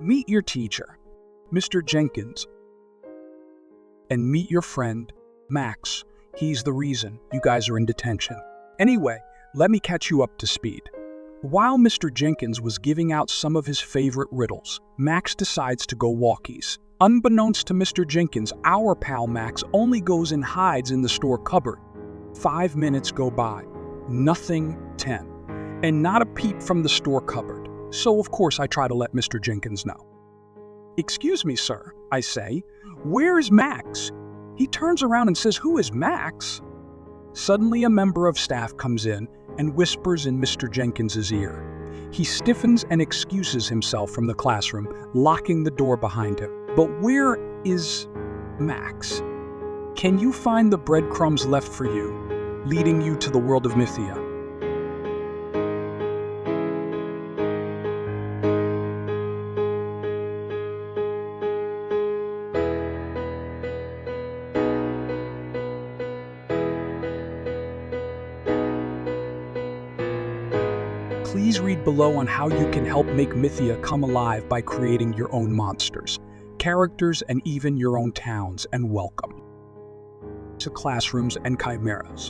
Meet your teacher, Mr. Jenkins, and meet your friend, Max. He's the reason you guys are in detention. Anyway, let me catch you up to speed. While Mr. Jenkins was giving out some of his favorite riddles, Max decides to go walkies. Unbeknownst to Mr. Jenkins, our pal Max only goes and hides in the store cupboard. 5 minutes go by. Nothing. 10. And not a peep from the store cupboard. So of course I try to let Mr. Jenkins know. "Excuse me, sir," I say. "Where is Max?" He turns around and says, "Who is Max?" Suddenly a member of staff comes in and whispers in Mr. Jenkins's ear. He stiffens and excuses himself from the classroom, locking the door behind him. But where is Max? Can you find the breadcrumbs left for you, leading you to the world of Mythia? Please read below on how you can help make Mythia come alive by creating your own monsters, characters, and even your own towns, and welcome to Classrooms and Chimeras.